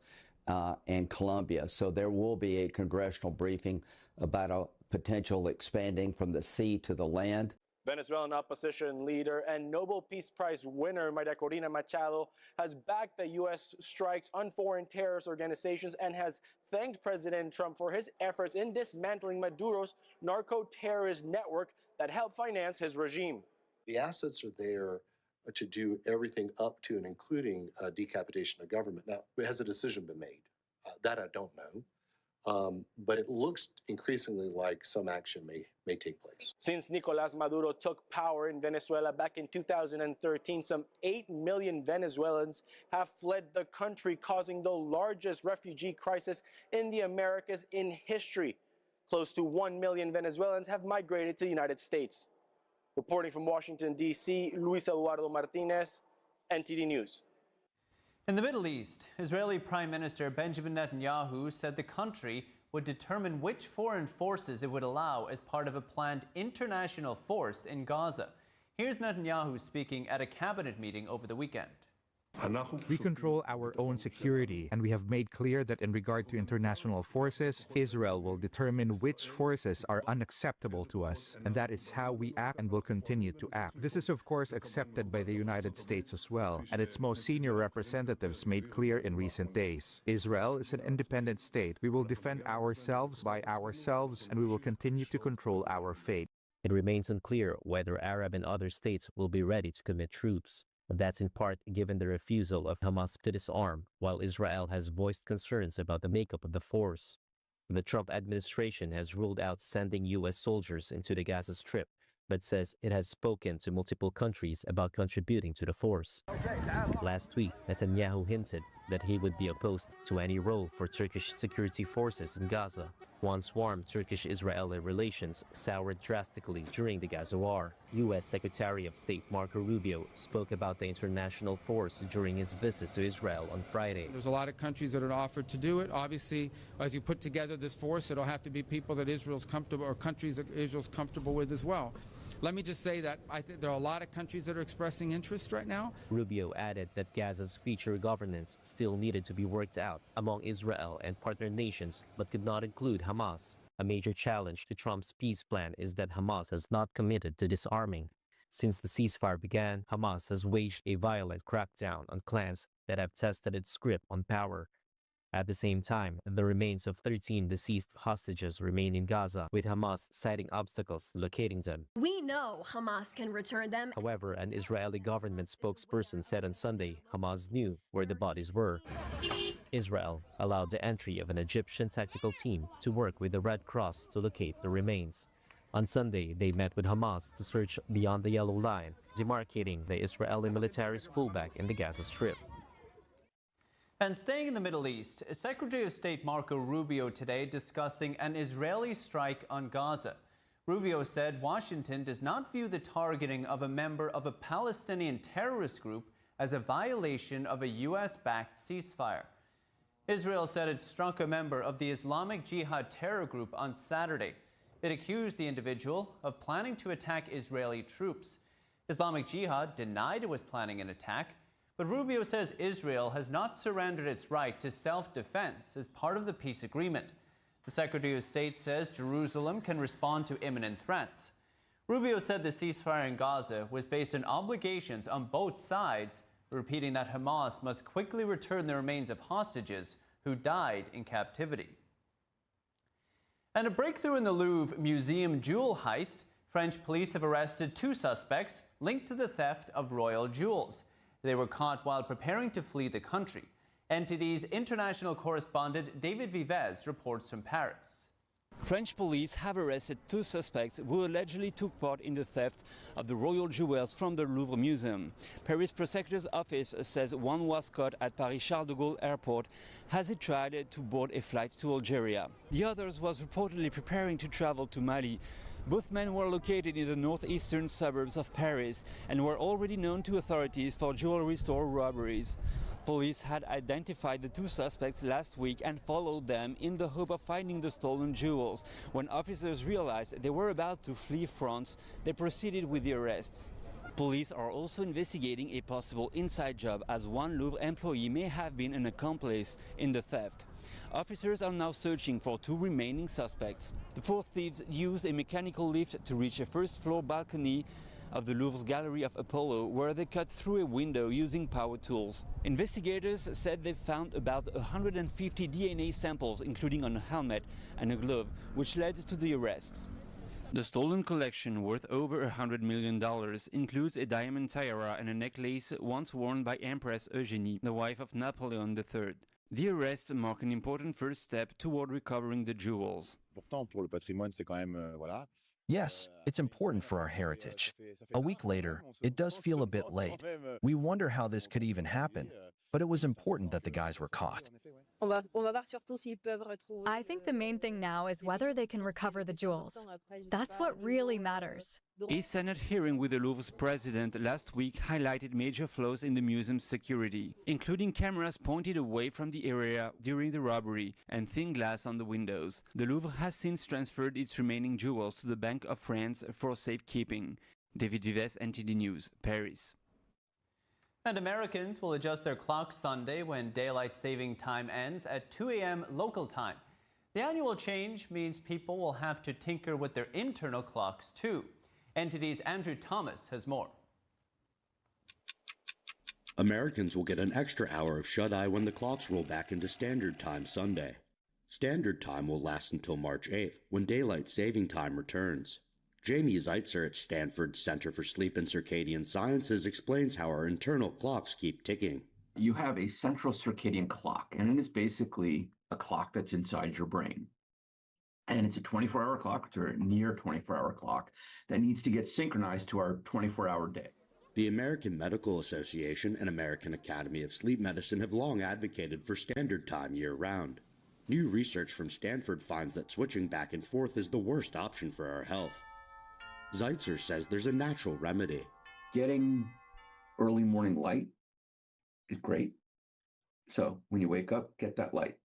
and Colombia. So there will be a congressional briefing about a potential expanding from the sea to the land. Venezuelan opposition leader and Nobel Peace Prize winner Maria Corina Machado has backed the U.S. strikes on foreign terrorist organizations and has thanked President Trump for his efforts in dismantling Maduro's narco-terrorist network that helped finance his regime. The assets are there to do everything up to and including decapitation of government. Now, has a decision been made? That I don't know. But it looks increasingly like some action may take place. Since Nicolás Maduro took power in Venezuela back in 2013, some 8 million Venezuelans have fled the country, causing the largest refugee crisis in the Americas in history. Close to 1 million Venezuelans have migrated to the United States. Reporting from Washington, D.C., Luis Eduardo Martinez, NTD News. In the Middle East, Israeli Prime Minister Benjamin Netanyahu said the country would determine which foreign forces it would allow as part of a planned international force in Gaza. Here's Netanyahu speaking at a cabinet meeting over the weekend. We control our own security, and we have made clear that in regard to international forces, Israel will determine which forces are unacceptable to us, and that is how we act and will continue to act. This is of course accepted by the United States as well, and its most senior representatives made clear in recent days. Israel is an independent state. We will defend ourselves by ourselves, and we will continue to control our fate. It remains unclear whether Arab and other states will be ready to commit troops. That's in part given the refusal of Hamas to disarm, while Israel has voiced concerns about the makeup of the force. The Trump administration has ruled out sending U.S. soldiers into the Gaza Strip, but says it has spoken to multiple countries about contributing to the force. Last week, Netanyahu hinted that he would be opposed to any role for Turkish security forces in Gaza. Once warm Turkish-Israeli relations soured drastically during the Gaza war. U.S. Secretary of State Marco Rubio spoke about the international force during his visit to Israel on Friday. There's a lot of countries that are offered to do it. Obviously, as you put together this force, it'll have to be people that Israel's comfortable, or countries that Israel's comfortable with as well. Let me just say that I think there are a lot of countries that are expressing interest right now. Rubio added that Gaza's future governance still needed to be worked out among Israel and partner nations, but could not include Hamas. A major challenge to Trump's peace plan is that Hamas has not committed to disarming. Since the ceasefire began, Hamas has waged a violent crackdown on clans that have tested its grip on power. At the same time, the remains of 13 deceased hostages remain in Gaza, with Hamas citing obstacles to locating them. We know Hamas can return them. However, an Israeli government spokesperson said on Sunday Hamas knew where the bodies were. Israel allowed the entry of an Egyptian technical team to work with the Red Cross to locate the remains. On Sunday, they met with Hamas to search beyond the yellow line, demarcating the Israeli military's pullback in the Gaza Strip. And staying in the Middle East, Secretary of State Marco Rubio today discussing an Israeli strike on Gaza. Rubio said Washington does not view the targeting of a member of a Palestinian terrorist group as a violation of a U.S.-backed ceasefire. Israel said it struck a member of the Islamic Jihad terror group on Saturday. It accused the individual of planning to attack Israeli troops. Islamic Jihad denied it was planning an attack, but Rubio says Israel has not surrendered its right to self-defense as part of the peace agreement. The Secretary of State says Jerusalem can respond to imminent threats. Rubio said the ceasefire in Gaza was based on obligations on both sides, repeating that Hamas must quickly return the remains of hostages who died in captivity. And a breakthrough in the Louvre Museum jewel heist. French police have arrested 2 suspects linked to the theft of royal jewels. They were caught while preparing to flee the country. NTD's international correspondent David Vives reports from Paris. French police have arrested 2 suspects who allegedly took part in the theft of the royal jewels from the Louvre Museum. Paris prosecutor's office says one was caught at Paris Charles de Gaulle airport as he tried to board a flight to Algeria. The other was reportedly preparing to travel to Mali. Both men were located in the northeastern suburbs of Paris and were already known to authorities for jewelry store robberies. Police had identified the 2 suspects last week and followed them in the hope of finding the stolen jewels. When officers realized they were about to flee France, they proceeded with the arrests. Police are also investigating a possible inside job, as one Louvre employee may have been an accomplice in the theft. Officers are now searching for 2 remaining suspects. The 4 thieves used a mechanical lift to reach a first-floor balcony of the Louvre's Gallery of Apollo, where they cut through a window using power tools. Investigators said they found about 150 DNA samples, including on a helmet and a glove, which led to the arrests. The stolen collection, worth over $100 million, includes a diamond tiara and a necklace once worn by Empress Eugénie, the wife of Napoleon III. The arrests mark an important first step toward recovering the jewels. Yes, it's important for our heritage. A week later, it does feel a bit late. We wonder how this could even happen, but it was important that the guys were caught. I think the main thing now is whether they can recover the jewels. That's what really matters. A Senate hearing with the Louvre's president last week highlighted major flaws in the museum's security, including cameras pointed away from the area during the robbery and thin glass on the windows. The Louvre has since transferred its remaining jewels to the Bank of France for safekeeping. David Vives, NTD News, Paris. And Americans will adjust their clocks Sunday when daylight saving time ends at 2 a.m. local time. The annual change means people will have to tinker with their internal clocks too. NTD's Andrew Thomas has more. Americans will get an extra hour of shut-eye when the clocks roll back into Standard Time Sunday. Standard Time will last until March 8th, when daylight saving time returns. Jamie Zeitzer at Stanford's Center for Sleep and Circadian Sciences explains how our internal clocks keep ticking. You have a central circadian clock, and it is basically a clock that's inside your brain. And it's a 24-hour clock, or a near 24-hour clock, that needs to get synchronized to our 24-hour day. The American Medical Association and American Academy of Sleep Medicine have long advocated for Standard Time year-round. New research from Stanford finds that switching back and forth is the worst option for our health. Zeitzer says there's a natural remedy. Getting early morning light is great. So when you wake up, get that light,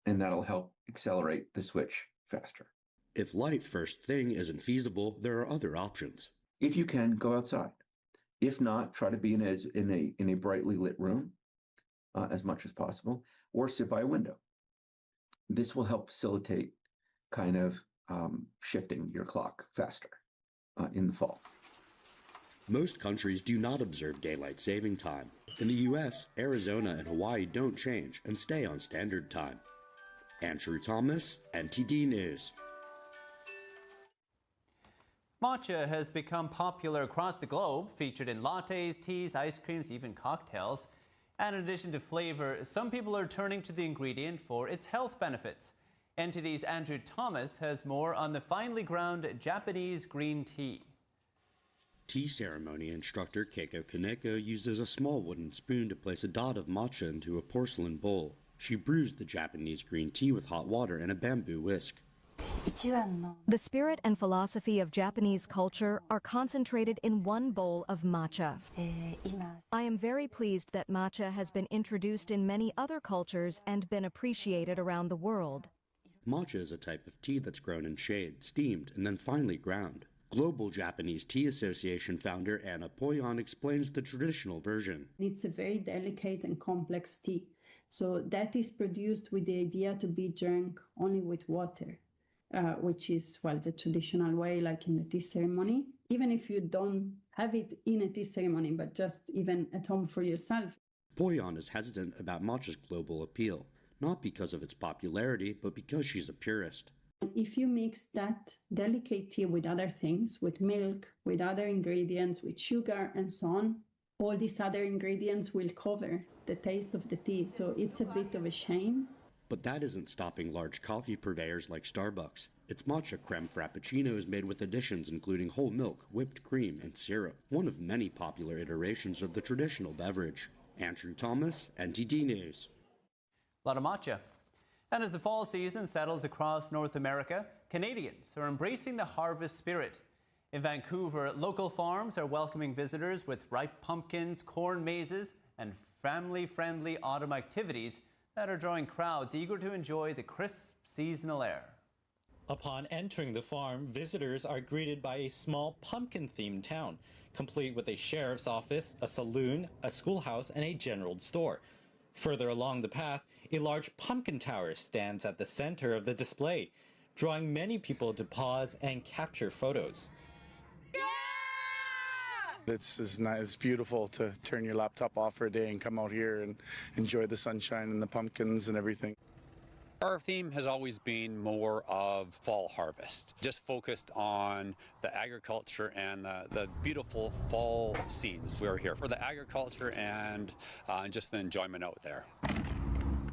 and that'll help accelerate the switch faster. If light first thing isn't feasible, there are other options. If you can, go outside. If not, try to be in a brightly lit room as much as possible, or sit by a window. This will help facilitate kind of shifting your clock faster in the fall. Most countries do not observe daylight saving time. In the US, Arizona and Hawaii don't change and stay on Standard Time. Andrew Thomas, NTD News. Matcha has become popular across the globe, featured in lattes, teas, ice creams, even cocktails. And in addition to flavor, some people are turning to the ingredient for its health benefits. NTD's Andrew Thomas has more on the finely ground Japanese green tea. Tea ceremony instructor Keiko Kaneko uses a small wooden spoon to place a dot of matcha into a porcelain bowl. She brews the Japanese green tea with hot water and a bamboo whisk. The spirit and philosophy of Japanese culture are concentrated in one bowl of matcha. I am very pleased that matcha has been introduced in many other cultures and been appreciated around the world. Matcha is a type of tea that's grown in shade, steamed, and then finely ground. Global Japanese Tea Association founder Anna Poyon explains the traditional version. It's a very delicate and complex tea. So that is produced with the idea to be drunk only with water, which is, well, the traditional way, like in the tea ceremony. Even if you don't have it in a tea ceremony, but just even at home for yourself. Poyon is hesitant about matcha's global appeal, not because of its popularity, but because she's a purist. If you mix that delicate tea with other things, with milk, with other ingredients, with sugar and so on, all these other ingredients will cover the taste of the tea. So it's a bit of a shame. But that isn't stopping large coffee purveyors like Starbucks. Its matcha creme frappuccino is made with additions including whole milk, whipped cream, and syrup, one of many popular iterations of the traditional beverage. Andrew Thomas, NTD News. A lot of matcha. And as the fall season settles across North America, Canadians are embracing the harvest spirit. In Vancouver, local farms are welcoming visitors with ripe pumpkins, corn mazes, and family-friendly autumn activities that are drawing crowds eager to enjoy the crisp seasonal air. Upon entering the farm, visitors are greeted by a small pumpkin-themed town, complete with a sheriff's office, a saloon, a schoolhouse, and a general store. Further along the path, a large pumpkin tower stands at the center of the display, drawing many people to pause and capture photos. It's beautiful to turn your laptop off for a day and come out here and enjoy the sunshine and the pumpkins and everything. Our theme has always been more of fall harvest, just focused on the agriculture and the beautiful fall scenes. We're here for the agriculture and just the enjoyment out there.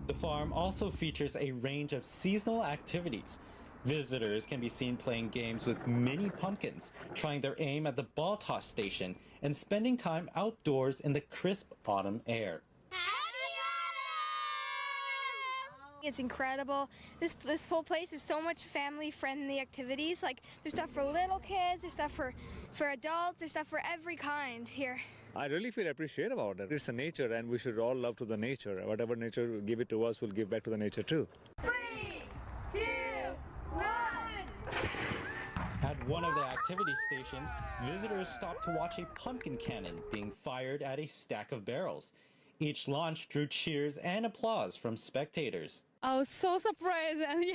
The farm also features a range of seasonal activities. Visitors can be seen playing games with mini pumpkins, trying their aim at the ball toss station, and spending time outdoors in the crisp autumn air. It's incredible. This whole place is so much family-friendly activities. Like, there's stuff for little kids, there's stuff for adults, there's stuff for every kind here. I really feel appreciative about it. It's a nature, and we should all love to the nature. Whatever nature will give it to us, we'll give back to the nature too. 3, 2, 1. At one of the activity stations, visitors stop to watch a pumpkin cannon being fired at a stack of barrels. Each launch drew cheers and applause from spectators. I was so surprised, and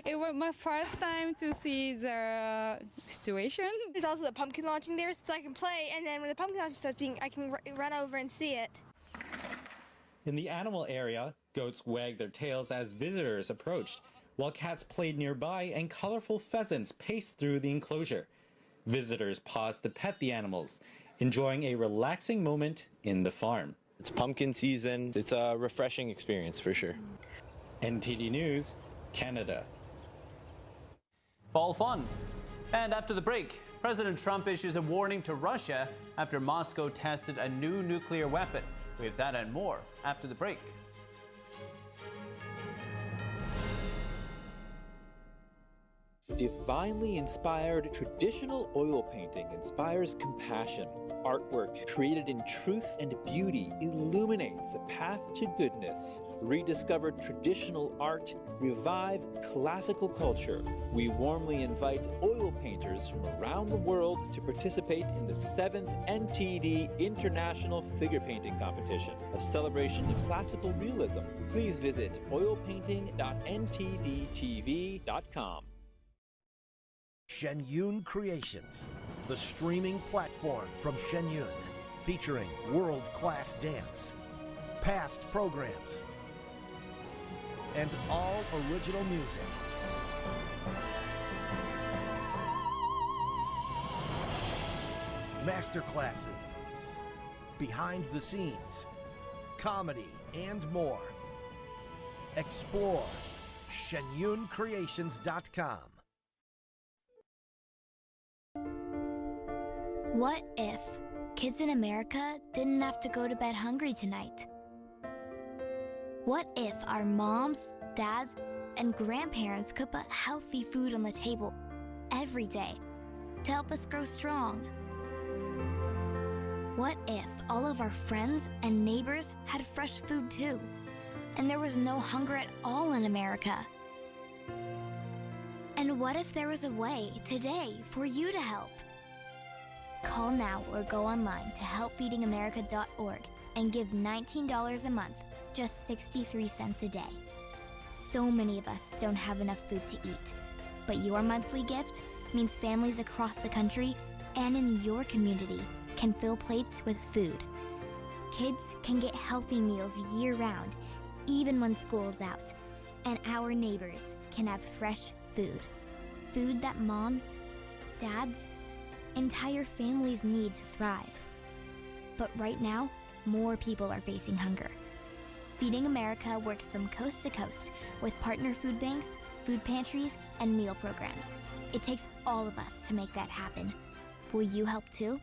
it was my first time to see the situation. There's also the pumpkin launching there, so I can play, and then when the pumpkin launch starts being, I can run over and see it. In the animal area, goats wagged their tails as visitors approached, while cats played nearby and colorful pheasants paced through the enclosure. Visitors paused to pet the animals, enjoying a relaxing moment in the farm. It's pumpkin season. It's a refreshing experience for sure. NTD News, Canada. Fall fun. And after the break, President Trump issues a warning to Russia after Moscow tested a new nuclear weapon. We have that and more after the break. Divinely inspired traditional oil painting inspires compassion. Artwork created in truth and beauty illuminates a path to goodness. Rediscover traditional art, revive classical culture. We warmly invite oil painters from around the world to participate in the 7th NTD International Figure Painting Competition, a celebration of classical realism. Please visit oilpainting.ntdtv.com. Shenyun Creations, the streaming platform from Shenyun, featuring world-class dance, past programs, and all original music. Masterclasses, behind the scenes, comedy, and more. Explore shenyuncreations.com. What if kids in America didn't have to go to bed hungry tonight? What if our moms, dads, and grandparents could put healthy food on the table every day to help us grow strong? What if all of our friends and neighbors had fresh food too, and there was no hunger at all in America? And what if there was a way today for you to help? Call now or go online to helpfeedingamerica.org and give $19 a month, just 63 cents a day. So many of us don't have enough food to eat, but your monthly gift means families across the country and in your community can fill plates with food. Kids can get healthy meals year-round, even when school's out, and our neighbors can have fresh food. Food that moms, dads, entire families need to thrive. But right now, more people are facing hunger. Feeding America works from coast to coast with partner food banks, food pantries, and meal programs. It takes all of us to make that happen. Will you help too?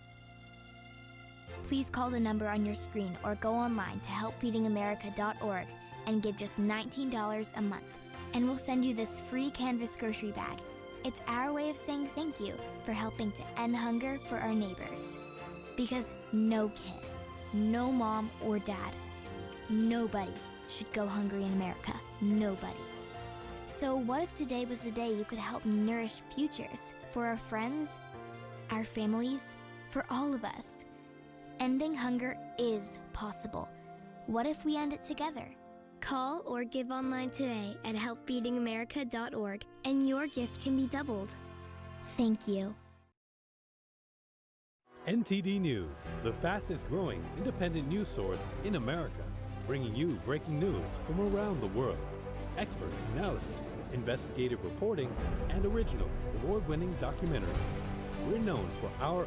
Please call the number on your screen or go online to helpfeedingamerica.org and give just $19 a month, and we'll send you this free canvas grocery bag. It's our way of saying thank you for helping to end hunger for our neighbors. Because no kid, no mom or dad, nobody should go hungry in America. Nobody. So what if today was the day you could help nourish futures for our friends, our families, for all of us? Ending hunger is possible. What if we end it together? Call or give online today at helpfeedingamerica.org and your gift can be doubled. Thank you. NTD News, the fastest growing independent news source in America, bringing you breaking news from around the world. Expert analysis, investigative reporting, and original award-winning documentaries. We're known for our